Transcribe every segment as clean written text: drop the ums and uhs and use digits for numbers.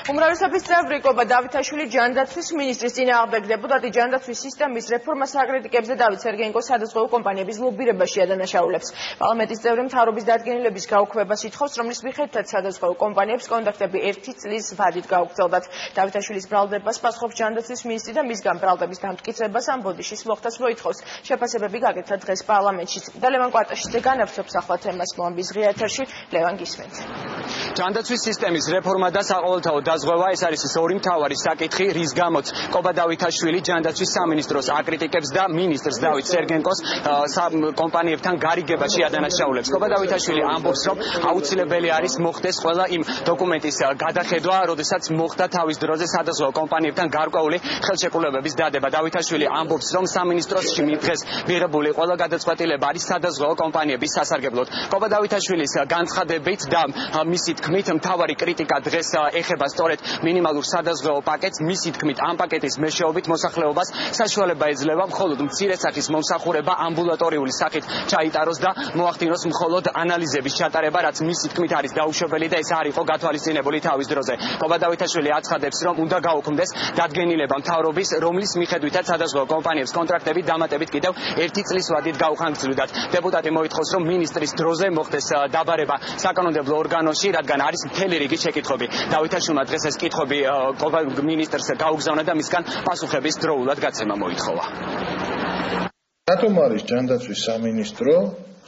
უმრავლესობის წევრი კობა დავითაშვილი ჯანდაცვის მინისტრის წინააღმდეგ დეპუტატი ჯანდაცვის სისტემის რეფორმას აკრიტიკებს და დავით სერგეენკოს სადაზღვევო კომპანიების ლობირებაში ადანაშაულებს. პარლამენტის წევრი მთავრობის დადგენილების გაუქმებას ითხოვს, რომლის მიხედვითაც სადაზღვევო კომპანიებს კონტაქტები 1 წლის ვადით გაუგრძელდათ. დავითაშვილის ბრალდებას პასუხობს ჯანდაცვის მინისტრი და მისგან ბრალდების დამტკიცებას ამ ბოდიშის მოხდას მოითხოვს. შეფასებები გაკეთა დღეს პარლამენტში. და ლევან კვარტაშიძე განავრცობს ახლა თემას მოამბის ღია ეთერში. ლევან გისმენთ. ჯანდაცვის სისტემის რეფორმა და საყოველთაო დაზღვევა ეს არის ორი მთავარი საკითხი, რის გამოც კობა დავითაშვილი ჯანდაცვის სამინისტროს აკრიტიკებს და მინისტრს დავით სერგენკოს კომპანიებთან გარიგებაში ადანაშაულებს. კობა დავითაშვილი ამბობს, რომ აუცილებელი არის მოხდეს ყველა იმ დოკუმენტის გადახედვა, როდესაც მოხდა თავის დროზე სადაზღვევო კომპანიებთან გარკვეული ხელშეკრულებების დადება. დავითაშვილი ამბობს, რომ სამინისტროში დღეს მიღებული ყველა გადაწყვეტილება არის სადაზღვევო კომპანიების სასარგებლოდ. კობა დავითაშვილის განცხადებით და მისი თქმით მთავარი კრიტიკა დღეს ეხება სწორედ მინიმალურ სადაზღვევო პაკეტს. მისი თქმით ამ პაკეტის მეშვეობით მოსახლეობას საშუალება ეძლევა მხოლოდ მცირე სახის მომსახურება ამბულატორიული სახით ჩაიტაროს და მოახდინოს მხოლოდ ანალიზების ჩატარება, რაც მისი თქმით არის დაუშვებელი და ეს არ იყო გათვალისწინებული თავის დროზე. კობა დავითაშვილი აცხადებს, რომ უნდა გაუქმდეს დადგენილება მთავრობის, რომლის მიხედვითაც სადაზღვევო კომპანიებს კონტრაქტები დამატებით კიდევ 1 წლის ვადით გაუხანგრძლივდათ. დეპუტატი მოითხოვს, რომ მინისტრის დროზე მოხდეს დაბარება საკანონმდებლო ორგანოში, რადგან არის მთელი რიგი შეკითხვები. დავითაშვილმა დღეს ეს კითხვები მინისტრს გაუგზავნა და მისგან პასუხების დროულად გაცემა მოითხოვა. რატომ არის ჯანდაცვის სამინისტრო,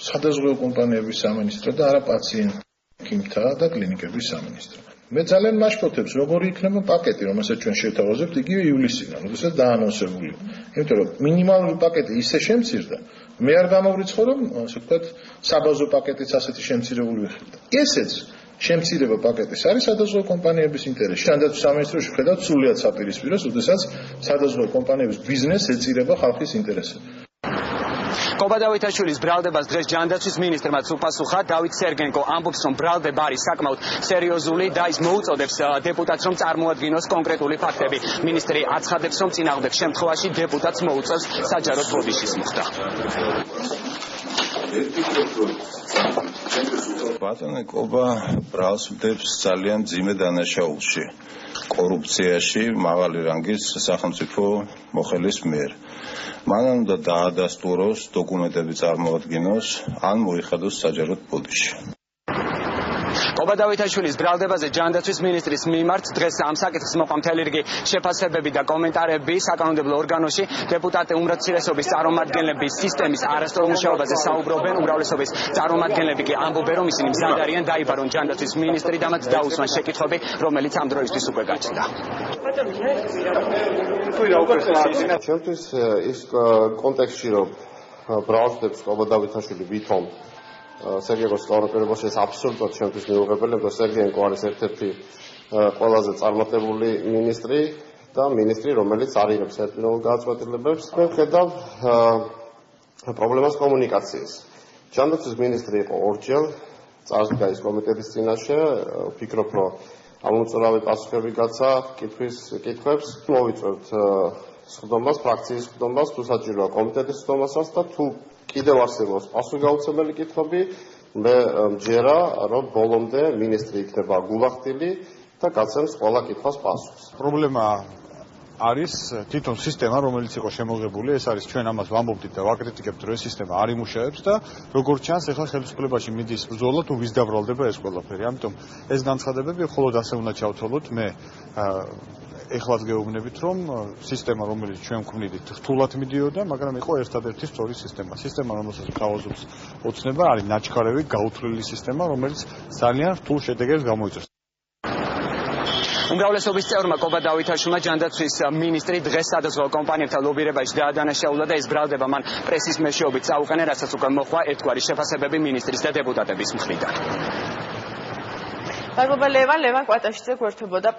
სადაზღვევო კომპანიების სამინისტრო და არა პაციენტთა და კლინიკების სამინისტრო? მე ძალიან მაშფოთებს, როგორი იქნება პაკეტი, რომელსაც ჩვენ შევთავაზებთ იგივე ივლისიდან, როდესაც დაანონსებული. იმიტომ რომ მინიმალური პაკეტი ისე შემცირდა, მე არ გამოვრიცხო, რომ ასე ვთქვათ, საბაზო პაკეტიც ასეთი შემცირებული ვიხილდა. ესეც შემცირება პაკეტის არის სადაზღვევო კომპანიების ინტერესში. ჯანდაცვის სამინისტროში ხედავთ სრულიად საპირისპიროს, როდესაც სადაზღვევო კომპანიების ბიზნესს ეწირება ხალხის ინტერესები. კობა დავითაშვილის ბრალდებას დღეს ჯანდაცვის მინისტრმაც უპასუხა. დავით სერგენკო ამბობს, რომ ბრალდება არის საკმაოდ სერიოზული და ის მოუწოდებს დეპუტატს, რომ წარმოადგინოს კონკრეტული ფაქტები. მინისტრი აცხადებს, რომ წინააღმდეგ შემთხვევაში დეპუტატს მოუწევს საჯაროდ ბოდიშის მოხდა. ბატონო კობა ბრალს ვდებს ძალიან მძიმე დანაშაულში, კორუფციაში, მაღალი რანგის სახელმწიფო მოხელის მიერ. მანამ უნდა დაადასტუროს, დოკუმენტები წარმოადგინოს, ან მოიხადოს საჯაროდ ბოდიში. კობა დავითაშვილის ბრალდებაზე ჯანდაცვის მინისტრის მიმართ დღეს ამ საკითხს მოყვა მთელი რიგი შეფასებები და კომენტარები საკანონმდებლო ორგანოში. დეპუტატი უმრავლესობის წარმომადგენლების სისტემის არასწორ მუშაობაზე საუბრობენ. უმრავლესობის წარმომადგენლები კი ამბობენ, რომ ისინი მზად არიან დაიბარონ ჯანდაცვის მინისტრი და მათ დაუსვან შეკითხვები, რომელიც ამ დროისთვის უკვე გაჩნდა. ჩემთვის ის კონტექსტში, რომ ბრალდებს კობა დავითაშვილი ვითომ სერგეენკოს კორპორაციაში ეს აბსოლუტურად ჩემთვის მიუღებელია და სერგეენკო არის ერთ-ერთი ყველაზე წარმატებული მინისტრი და მინისტრი, რომელიც არიღებს ერთპიროვნულ გადაწყვეტილებებს. მე ვხედავ პრობლემას კომუნიკაციის. ჯანდაცვის მინისტრი იყო ორჯერ, წარსდგა ის კომიტეტის წინაშე, ვფიქრობ, რომ ამოწურავი პასუხები გაცა კითხვებს, მოვიწევთ სხდომას, ფრაქციის სხდომას, თუ საჭიროა კომიტეტის სხდომასაც და თუ კიდევ არსებობს პასუხგაუცემელი კითხვები, მე მჯერა, რომ ბოლომდე მინისტრი იქნება გულახდილი და გაცემს ყველა კითხვას პასუხს. პრობლემა არის თვითონ სისტემა, რომელიც იყო შემოღებული, ეს არის ჩვენ ამას ვამბობდით და ვაკრიტიკებთ, რომ ეს სისტემა არ იმუშავებს და როგორც ჩანს, ახლა ხელისუფლებაში მიდის ბრძოლა, თუ ვის დაბრალდება ეს ყველაფერი. ამიტომ ეს განცხადებები მხოლოდ ასე უნდა ჩავთვალოთ. მე ეხლაც გეუბნებით, რომ სისტემა, რომელიც ჩვენ გვქნიდით, რთულად მიდიოდა, მაგრამ იყო ერთადერთი სწორი სისტემა. სისტემა, რომელსაც მთავაზობს ოცნება, არის ნაჩქარევი, გაუთვლილი სისტემა, რომელიც ძალიან რთულ შედეგებს გამოიწვევს. უმრავლესობის წევრმა კობა დავითაშვილმა ჯანდაცვის მინისტრი დღეს სადაზღვევო კომპანიებთან ლობირებაში დაადანაშაულა და ეს ბრალდება მან პრესის მეშვეობით წაუყენა, რასაც უკვე მოხდა ერთგვარი შეფასებები მინისტრის და დეპუტატების მხრიდან. მადლობა ლევან კვატაშიძე გვერდებოდა